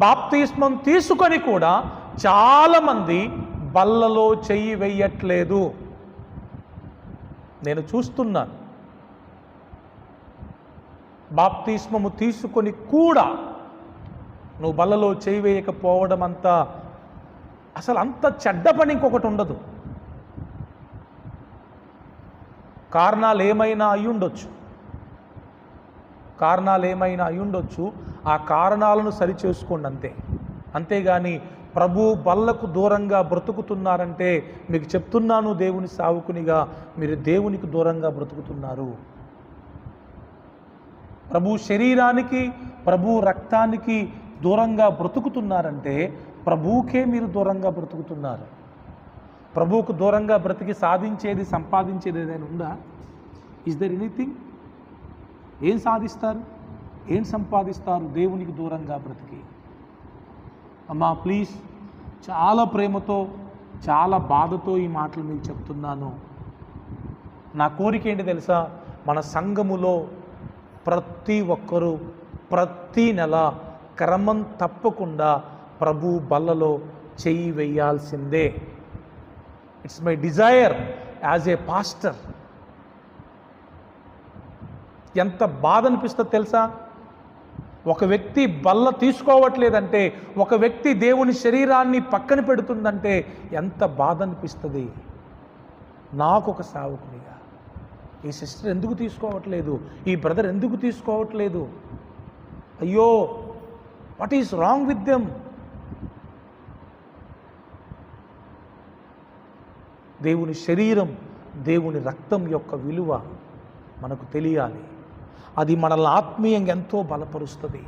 బాప్తిస్మం తీసుకొని కూడా చాలామంది బల్లలో చెయ్యి వెయ్యట్లేదు. నేను చూస్తున్నాను. బాప్తిస్మము తీసుకొని కూడా నువ్వు బల్లలో చెయ్యి వేయకపోవడం అసలు అంత చెడ్డ పని ఇంకొకటి ఉండదు. కారణాలు ఏమైనా అయ్యుండొచ్చు. ఆ కారణాలను సరిచేసుకోండి అంతేగాని ప్రభు బల్లకు దూరంగా బ్రతుకుతున్నారంటే మీకు చెప్తున్నాను, దేవుని సావుకునిగా మీరు దేవునికి దూరంగా బ్రతుకుతున్నారు. ప్రభు శరీరానికి, ప్రభు రక్తానికి దూరంగా బ్రతుకుతున్నారంటే ప్రభువుకే మీరు దూరంగా బ్రతుకుతున్నారు. ప్రభువుకు దూరంగా బ్రతికి సాధించేది, సంపాదించేది ఏదైనా ఉందా? Is there anything? ఏం సాధిస్తారు, ఏం సంపాదిస్తారు దేవునికి దూరంగా బ్రతికి? అమ్మా ప్లీజ్, చాలా ప్రేమతో, చాలా బాధతో ఈ మాటలు మీకు చెప్తున్నాను. నా కోరిక ఏంటి తెలుసా? మన సంఘములో ప్రతి ఒక్కరూ ప్రతి నెల క్రమం తప్పకుండా ప్రభు బల్లలో చెయ్యి వేయాల్సిందే. It's my Dzire as a pastor. ఎంత బాధ అనిపిస్తుందో తెలుసా? ఒక వ్యక్తి బల్ల తీసుకోవట్లేదంటే, ఒక వ్యక్తి దేవుని శరీరాన్ని పక్కన పెడుతుందంటే ఎంత బాధ అనిపిస్తుంది. నాకు ఒక సేవకునిగా ఈ సిస్టర్ ఎందుకు తీసుకోవట్లేదు, ఈ బ్రదర్ ఎందుకు తీసుకోవట్లేదు? అయ్యో, what is wrong with them? దేవుని శరీరం, దేవుని రక్తం యొక్క విలువ మనకు తెలియాలి. అది మనల్ని ఆత్మీయంగా ఎంతో బలపరుస్తుంది.